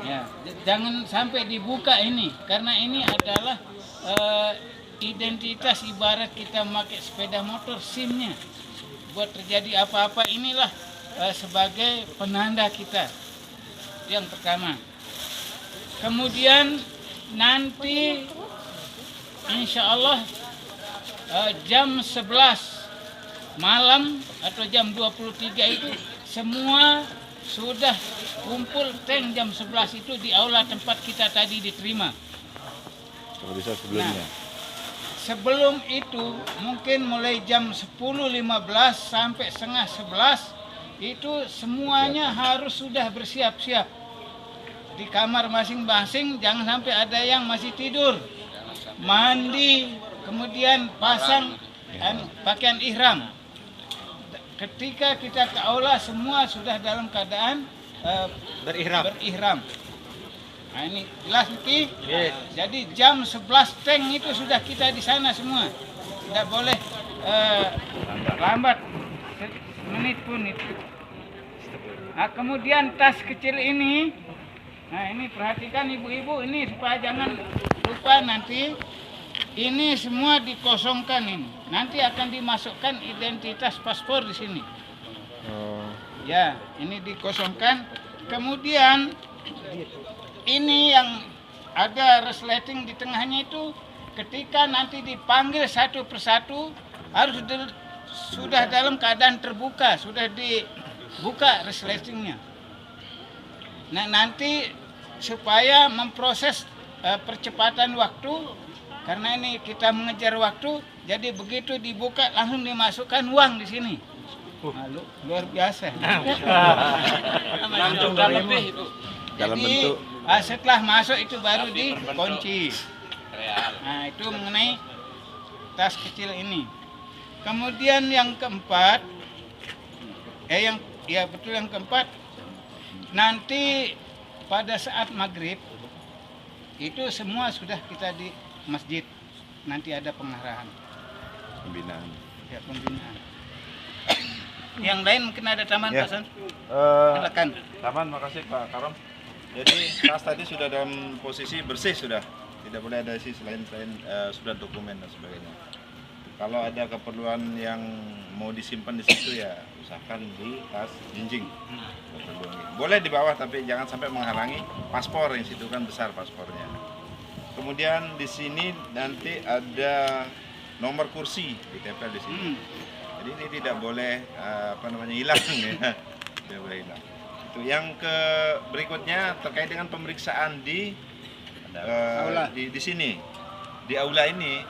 Ya, jangan sampai dibuka ini, karena ini adalah identitas ibarat kita pakai sepeda motor, SIM-nya. Buat terjadi apa-apa inilah sebagai penanda kita. Yang pertama. Kemudian nanti insya Allah jam 11 malam atau jam 23 itu semua sudah kumpul tank jam 11 itu di aula tempat kita tadi diterima. Kalau bisa sebelumnya. Nah, sebelum itu mungkin mulai jam 10.15 sampai setengah 11 itu semuanya harus sudah bersiap-siap di kamar masing-masing, jangan sampai ada yang masih tidur. Mandi, kemudian pasang pakaian ihram. Ketika kita ke aula semua sudah dalam keadaan berihram. Nah, ini jelas Ki? Yes. Jadi jam 11 tank itu sudah kita di sana semua. Tidak boleh lambat menit pun itu. Nah, kemudian tas kecil ini, nah ini perhatikan ibu-ibu ini supaya jangan lupa nanti. Ini semua dikosongkan ini. Nanti akan dimasukkan identitas paspor di sini. Ya, ini dikosongkan. Kemudian ini yang ada resleting di tengahnya itu ketika nanti dipanggil satu persatu harus sudah dalam keadaan terbuka, sudah dibuka resletingnya. Nah, nanti supaya memproses percepatan waktu, karena ini kita mengejar waktu, jadi begitu dibuka langsung dimasukkan uang di sini. Luar biasa. Dalam Jadi bentuk setelah masuk itu baru dikunci. Nah, itu mengenai tas kecil ini. Kemudian yang keempat, yang keempat, nanti pada saat maghrib itu semua sudah kita di masjid, nanti ada pengarahan pembinaan. Ya, pembinaan. Yang lain mungkin ada tambahan, Ya. Pak San? Silakan. Taman, makasih Pak Karom. Jadi tas tadi sudah dalam posisi bersih sudah, tidak boleh ada isi selain surat dokumen dan sebagainya. Kalau ada keperluan yang mau disimpan di situ ya usahakan di tas jinjing. Boleh di bawah tapi jangan sampai menghalangi paspor, yang situ kan besar paspornya. Kemudian di sini nanti ada nomor kursi ditempel di sini. Jadi ini tidak boleh hilang ya. Tidak boleh hilang. Itu yang berikutnya terkait dengan pemeriksaan di sini. Di aula ini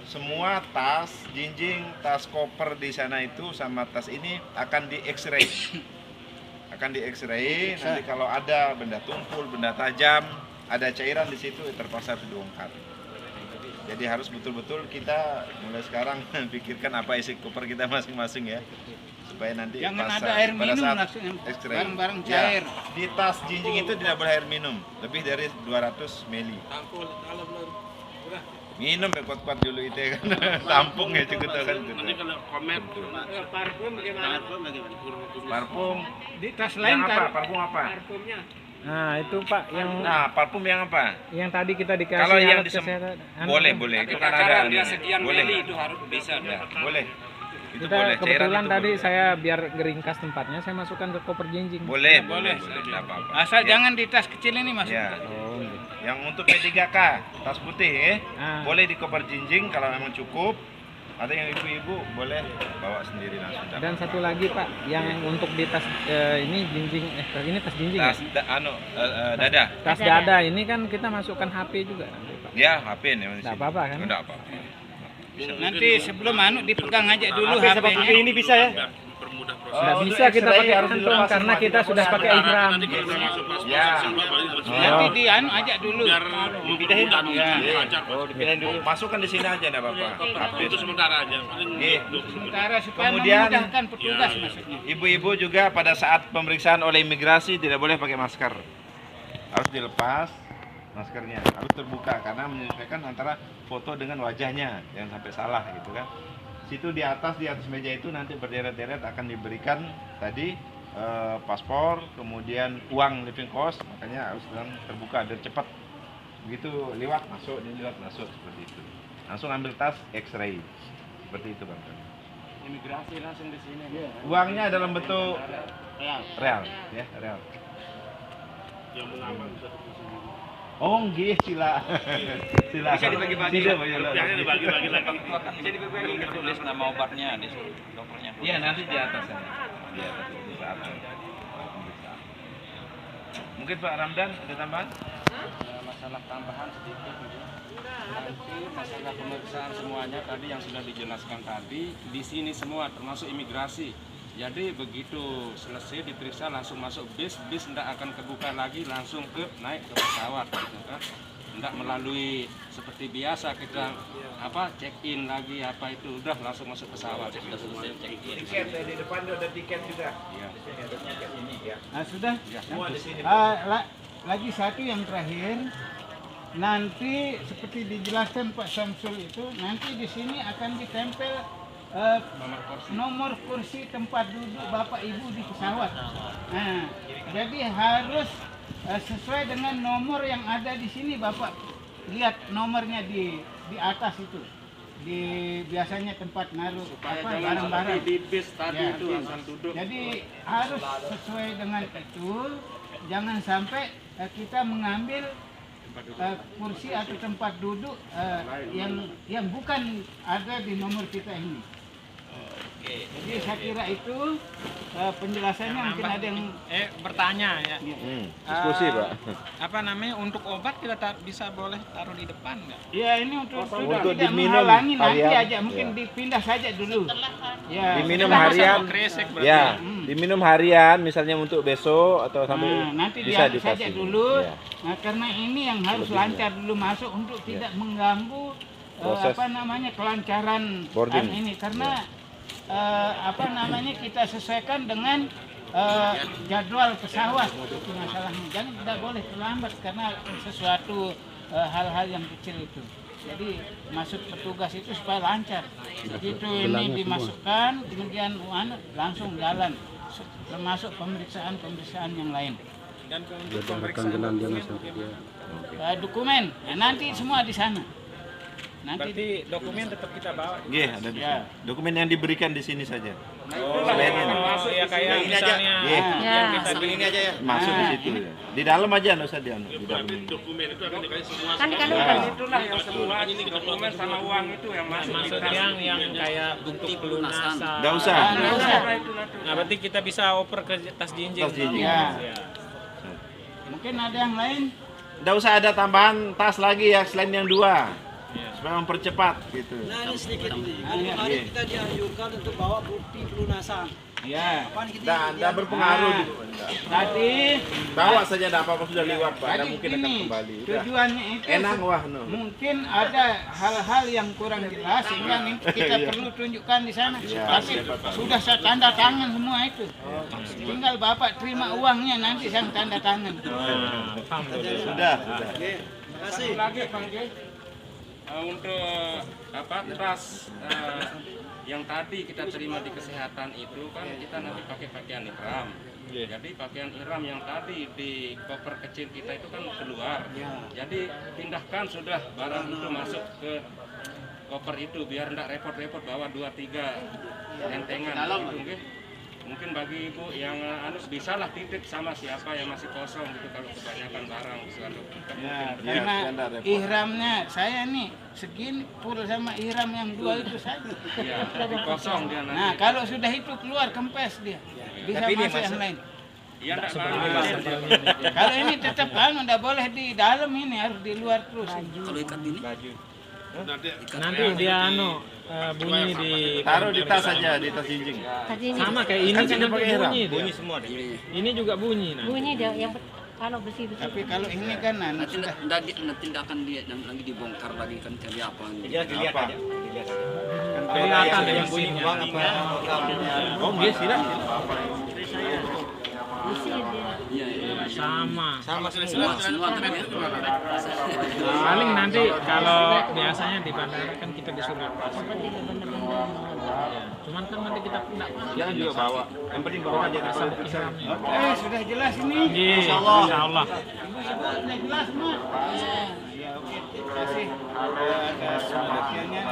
semua tas jinjing, tas koper di sana itu sama tas ini akan di X-ray. Akan di X-ray, nanti kalau ada benda tumpul, benda tajam, ada cairan di situ terpaksa harus dibongkar. Jadi harus betul-betul kita mulai sekarang pikirkan apa isi koper kita masing-masing ya, supaya nanti jangan ada air minum langsung, barang-barang cair. Ya, di tas jinjing itu tidak boleh air minum lebih dari 200 ml. Minum ya kuat-kuat dulu itu kan. Tampung ya cukup kan. Nanti kalau komen parfum bagaimana? Parfum Di tas lain apa? Parfum apa? Parfumnya. Nah itu Pak yang Parfum yang apa? yang tadi kita dikasih Kalau yang alat kesehatan. boleh itu kan ada. Dia sekian Boleh. mili itu harus bisa. Ya, boleh. Itu Kita boleh. Cairan kebetulan itu tadi boleh. saya biar geringkas tempatnya saya masukkan ke koper jinjing. Boleh. Tidak apa-apa. Asal Ya. jangan di tas kecil ini masuk. Ya. Oh, gitu. Yang untuk P3K tas putih boleh di koper jinjing kalau memang cukup. Ada yang ibu-ibu boleh bawa sendiri langsung. Dan satu lagi Pak, yang untuk di tas ini jinjing, ini tas jinjing Tas ya? dada. Tas dada ini kan kita masukkan HP juga nanti Pak. Ya, HP nih. Nggak apa-apa kan? Enggak apa-apa. Nanti sebelum dipegang aja dulu HP sama HP-nya. ini bisa ya? Permudah proses. Nggak untuk bisa kita X-ray pakai harus kantong dilepas karena semua, kita tidak sudah boleh pakai ada. ihram. Ya. Nanti aja dulu. Biar Dipindahin Dipindahin dulu. Masukkan di sini aja enggak apa-apa. HP itu sementara aja. Sementara supaya Kemudian- memudahkan petugas maksudnya. Ibu-ibu juga pada saat pemeriksaan oleh imigrasi tidak boleh pakai masker. Harus dilepas maskernya, harus terbuka karena menyesuaikan antara foto dengan wajahnya, jangan sampai salah gitu kan. Situ di atas meja itu nanti berderet-deret akan diberikan tadi paspor, kemudian uang living cost, makanya harus terbuka dan cepat. Begitu lewat masuk, ini lewat masuk seperti itu. Langsung ambil tas X-ray. Seperti itu, Bang. Imigrasi langsung di sini. Uangnya dalam bentuk real, ya, real. Yang mengaman satu Oh, nggih, sila. Sila. Bisa dibagi-bagi. Tidak, Rupiahnya dibagi-bagi lagi. Bisa dibagi-bagi. Tulis nama obatnya di dokternya. Iya, nanti di atas sana. Di atas di saat pemeriksaan. Mungkin Pak Ramdan ada tambahan? Masalah tambahan sedikit gitu. Nanti masalah pemeriksaan semuanya tadi yang sudah dijelaskan tadi di sini semua termasuk imigrasi. Jadi begitu selesai diperiksa langsung masuk bis tidak akan kebuka lagi, langsung naik ke pesawat gitu kan. Tidak melalui seperti biasa kita check in lagi itu udah langsung masuk pesawat. Sudah selesai check in. Tiket di depan ada tiket juga. Iya. Nah, sudah. Semua di sini. Lagi satu yang terakhir. Nanti seperti dijelaskan Pak Samsul itu, nanti di sini akan ditempel nomor kursi tempat duduk Bapak Ibu di pesawat. Nah, jadi harus sesuai dengan nomor yang ada di sini. Bapak lihat nomornya di atas itu. Biasanya tempat naruh barang-barang di bis tadi Ya, itu bis. asal duduk. Jadi harus sesuai dengan itu. Jangan sampai kita mengambil kursi atau tempat duduk yang bukan ada di nomor kita ini. Jadi saya kira itu penjelasannya mungkin ada yang Bertanya ya. Diskusi, Pak. Apa namanya, untuk obat kita bisa boleh taruh di depan nggak? ya ini untuk Untuk tidak diminum menghalangi nanti harian. aja mungkin Ya. dipindah saja dulu. Ya, Diminum setelah harian. Kresek berarti. Ya, diminum harian misalnya untuk besok atau sampai nanti bisa diambil saja dikasih. dulu. Ya. Nah, karena ini yang harus lancar dulu masuk untuk tidak mengganggu Proses kelancaran boarding. ini karena kita sesuaikan dengan jadwal pesawat itu masalahnya. Jangan tidak boleh terlambat karena sesuatu hal-hal yang kecil itu. Jadi masuk petugas itu supaya lancar. Begitu ini dimasukkan, kemudian langsung jalan, termasuk pemeriksaan yang lain. Dan untuk pemeriksaan Dokumen, nah, nanti semua di sana. Nanti berarti dokumen tetap kita bawa. Nggih, ada di Ya. sini. Dokumen yang diberikan di sini saja. Selain ini. Ya kayak misalnya yang kita di ini aja ya. Masuk di situ ya. Di dalam aja enggak usah di di dalam. Dokumen itu akan dikasih semua. Kan Itulah yang semua ini dokumen sama uang itu yang masuk. maksud yang kayak bukti pelunasan. Enggak usah. nggak usah. Nah, berarti kita bisa oper ke tas jinjing. Tas jinjing. Ya. Ya. Mungkin ada yang lain. Enggak usah ada tambahan tas lagi ya selain yang dua. Supaya mempercepat gitu. Nah ini sedikit ini. Kan Iya. kemarin kita dianjurkan untuk bawa bukti pelunasan. Ya. Apaan kita Enggak berpengaruh Nah. gitu. Tadi Bawa saja enggak apa-apa sudah lewat, Pak. Anda Tadi mungkin akan gini, kembali. Udah. tujuannya itu Enak wah no. mungkin ada hal-hal yang kurang jelas sehingga kita perlu tunjukkan di sana. Iya, Tapi siapa tahu. sudah saya tanda tangan semua itu. Tinggal Bapak terima uangnya nanti saya tanda tangan. Sudah. Terima kasih. Satu lagi Bang G. Untuk tas yang tadi kita terima di kesehatan itu kan kita nanti pakai pakaian ihram. Jadi pakaian ihram yang tadi di koper kecil kita itu kan keluar. Jadi pindahkan sudah barang itu masuk ke koper itu biar tidak repot-repot bawa 2-3 rentengan. Gitu, mungkin bagi ibu yang bisa lah titip sama siapa yang masih kosong gitu kalau kebanyakan barang gitu. Ya, Iya, karena biar repot. ihramnya saya nih segini full sama ihram yang dua itu saja. Iya, tapi kosong dia nanti. Nah, kalau sudah itu keluar kempes dia. Bisa masuk yang lain. Iya enggak bang. Kalau ini tetap enggak boleh di dalam, ini harus di luar terus. Kalau ikat ini Nanti dia bunyi di Taruh di tas saja, di tas jinjing. Tadi ini sama kayak ini Kan kan sudah nanti pakai ihram. bunyi dia. semua deh. Ini juga bunyi nanti. bunyi dia yang kalau bersih-bersih. Tapi kalau ini kan Nanti sudah nanti tidak akan lagi dibongkar lagi kan cari apa. Dilihat aja. Kelihatan yang bunyinya. Oh, iya, sila. Bersih dia. Iya, iya. Sama. Semua Paling nanti kalau biasanya di bandara kan kita disuruh lepas. Ya, cuman kan nanti kita tidak Jangan juga bawa. Yang penting bawa aja asal ihramnya. Sudah jelas ini. Insya Allah. Sudah jelas semua. Ya oke, terima kasih. Atas perhatiannya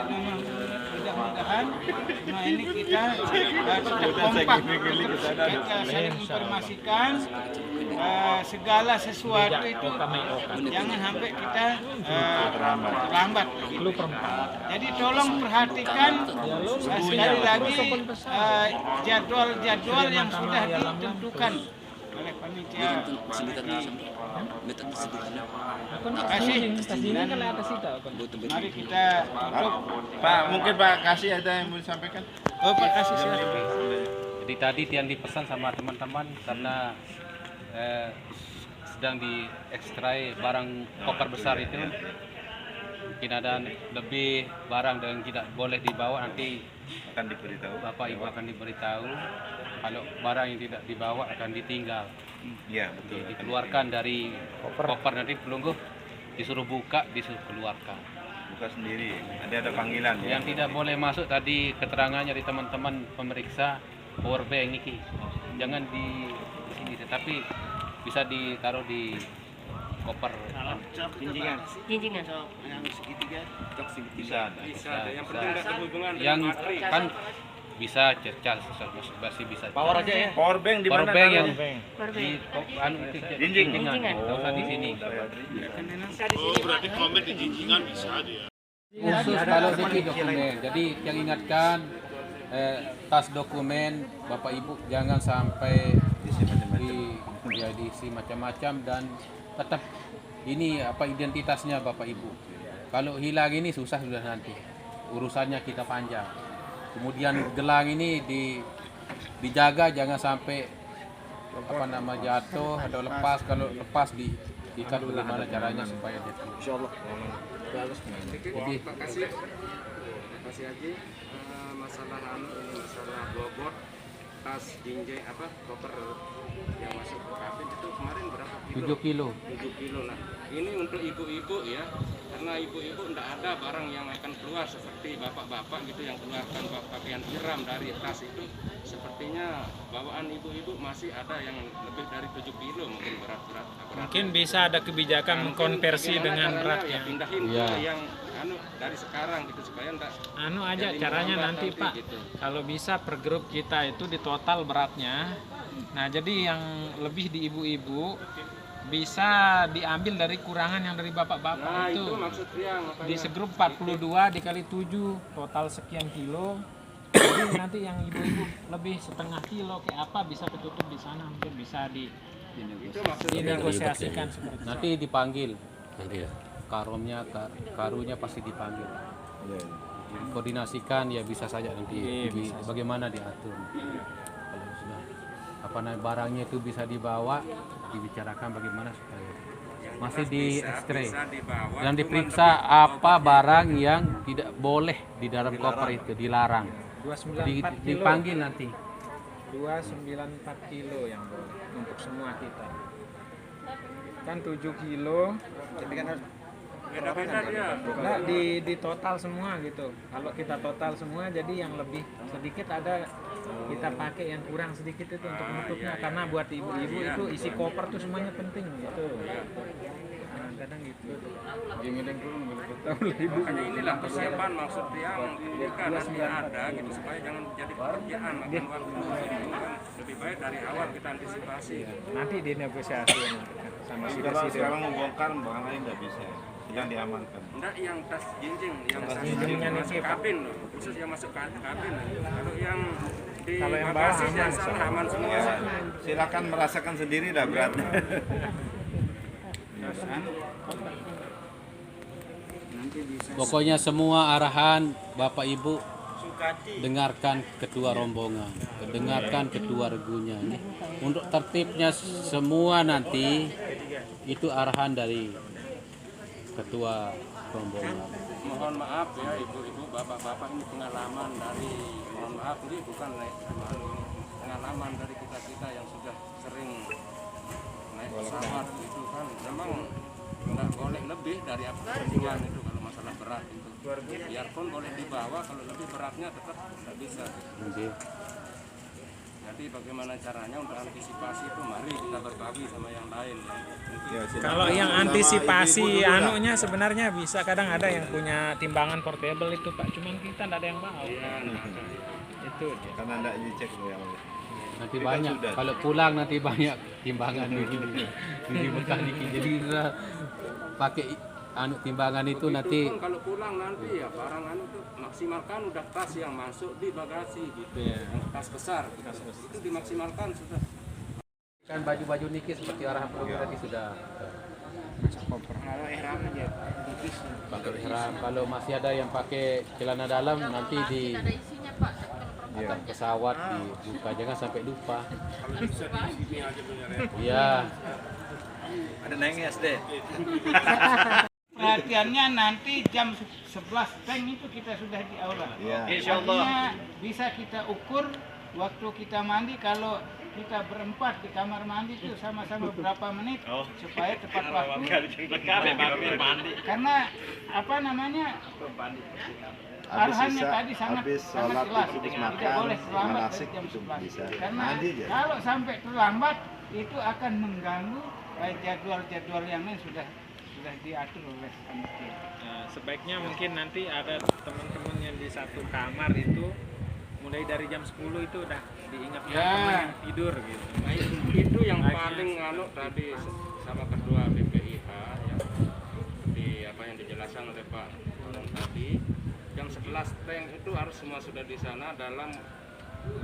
mudah-mudahan semua ini kita tetap kompak, kita saling informasikan segala sesuatu itu jangan sampai kita terlambat. Jadi tolong perhatikan sekali lagi jadwal-jadwal yang sudah ditentukan oleh panitia. Terima kasih. Mari kita tutup. Pak, mungkin Pak Kasih ada yang mau disampaikan? Oh, Pak Kasih silakan. Jadi tadi yang dipesan sama teman-teman karena sedang diekstrai barang koper besar itu, mungkin ada lebih barang yang tidak boleh dibawa, nanti Akan diberitahu. Bapak Ibu akan diberitahu. Kalau barang yang tidak dibawa akan ditinggal, Iya, betul. dikeluarkan dari koper, nanti pelungguh disuruh buka, disuruh keluarkan. Buka sendiri. Ada panggilan ya. Yang tidak boleh masuk tadi keterangannya di teman-teman pemeriksa power bank ini, jangan di sini, tetapi bisa ditaruh di koper. Jinjingan. Bisa. Bisa, yang penting nggak berhubungan dengan Yang baterai. kan bisa cercas, masih bisa. Power aja ya. Power bank di Power mana? bank yang Baru di Jinjing. Jinjingan. nggak usah di sini. Oh, berarti komen di jinjingan bisa dia. Khusus kalau di dokumen. Jadi yang ingatkan tas dokumen Bapak Ibu jangan sampai diisi macam-macam dan tetap ini identitasnya Bapak Ibu. Kalau hilang ini susah sudah nanti. Urusannya kita panjang. Kemudian gelang ini dijaga jangan sampai jatuh atau lepas. Kalau lepas diikat bagaimana caranya supaya dia. Insyaallah. Jadi Pak Kasih Haji, masalah masalah bobot tas jinjing koper yang masuk ke kabin itu kemarin berapa kilo? 7 kilo. 7 kilo lah. Ini untuk ibu-ibu ya, karena ibu-ibu tidak ada barang yang akan keluar seperti bapak-bapak gitu yang keluarkan pakaian ihram dari tas itu. Sepertinya bawaan ibu-ibu masih ada yang lebih dari 7 kilo mungkin berat-berat. Mungkin bisa ada kebijakan mengkonversi dengan beratnya. Pindahin Iya. ke yang dari sekarang gitu supaya enggak Aja jadi caranya melambat nanti Pak, gitu. kalau bisa per grup kita itu di total beratnya. Nah jadi yang lebih di ibu-ibu bisa diambil dari kurangan yang dari bapak-bapak Nah, itu. itu maksud yang makanya. Di segrup 42 dikali 7 total sekian kilo. Jadi nanti yang ibu-ibu lebih setengah kilo kayak apa bisa ketutup di sana, mungkin bisa Itu maksud dinegosiasikan seperti itu. nanti dipanggil. Karomnya, karunya pasti dipanggil. Koordinasikan ya bisa saja nanti bagaimana diatur. Kalau sudah barangnya itu bisa dibawa, dibicarakan bagaimana supaya masih di X-ray dan diperiksa apa barang yang tidak boleh di dalam koper itu, dilarang. 294 kilo. Dipanggil nanti. 294 kilo yang boleh untuk semua kita. Kan 7 kilo. beda-beda dia. Nah, di total semua gitu. Kalau kita total semua jadi yang lebih sedikit ada kita pakai yang kurang sedikit itu untuk menutupnya karena buat ibu-ibu itu isi koper tuh semuanya penting gitu. Kadang gitu. Makanya inilah persiapan maksud yang jika nanti ada gitu supaya jangan jadi pekerjaan makan waktu gitu kan. Lebih baik dari awal kita antisipasi. Nanti dinegosiasi sama si Kalau presiden. sekarang membongkar barang lain nggak bisa, sedang diamankan. Enggak yang tas jinjing, yang tas jinjingnya masuk nih, Pak. kabin loh, khusus yang masuk kabin. Kalau yang di Kalau yang bagasi bawah yang aman, sana aman semua. Ya, silakan merasakan sendiri lah beratnya. Pokoknya semua arahan Bapak Ibu dengarkan ketua rombongan, dengarkan ketua regunya. Untuk tertibnya semua nanti itu arahan dari ketua rombongan. Mohon maaf ya ibu-ibu, bapak-bapak ini pengalaman dari, mohon maaf ini bukan pengalaman dari kita yang sudah sering naik pesawat itu kan memang nggak boleh lebih dari acuan itu kalau masalah berat itu. Biarpun boleh dibawa, kalau lebih beratnya tetap nggak bisa. Jadi bagaimana caranya untuk antisipasi itu, mari kita berbagi sama yang lain. Kalau yang antisipasi anunya sebenarnya bisa, kadang ada yang punya timbangan portable itu Pak, cuman kita nggak ada yang bawa. Itu dia. Karena enggak dicek loh yang Nanti banyak, kalau pulang nanti banyak timbangan ini bekal dikit. Jadi kita pakai timbangan itu nanti. Kalau pulang nanti ya barang itu maksimalkan udah tas yang masuk di bagasi gitu. Yang tas besar itu dimaksimalkan sudah. Kan baju-baju niki seperti arahan program tadi sudah. Kalau ihram aja. Pakai ihram. Kalau masih ada yang pakai celana dalam nanti di atas pesawat dibuka, jangan sampai lupa. Iya. ada naiknya SD. Perhatiannya nanti jam 11 tank itu kita sudah di aula. Iya. Artinya bisa kita ukur waktu kita mandi, kalau kita berempat di kamar mandi itu sama-sama berapa menit supaya tepat waktu. Karena apa namanya? Arahannya tadi sangat jelas, tidak boleh terlambat dari jam 11. Karena kalau sampai terlambat itu akan mengganggu jadwal-jadwal yang lain sudah diatur oleh panitia. Nah, sebaiknya mungkin nanti ada teman-teman yang di satu kamar itu mulai dari jam 10 itu udah diingatkan teman yang tidur gitu. Nah, itu yang paling tadi sama ketua BPIH yang yang dijelaskan oleh Pak Tolong tadi, jam 11 tank itu harus semua sudah di sana dalam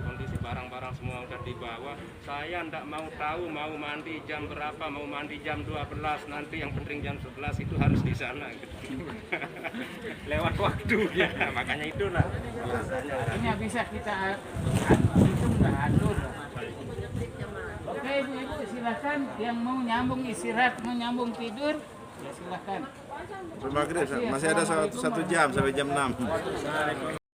kondisi barang-barang semua udah dibawa. Saya ndak mau tahu mau mandi jam berapa, mau mandi jam 12, nanti yang penting jam 11 itu harus di sana gitu. Lewat waktu ya, makanya itulah Ini bisa kita itu nggak atur. Oke ibu-ibu silakan, yang mau nyambung istirahat, mau nyambung tidur ya silakan. Maghrib masih ada 1 jam sampai jam 6.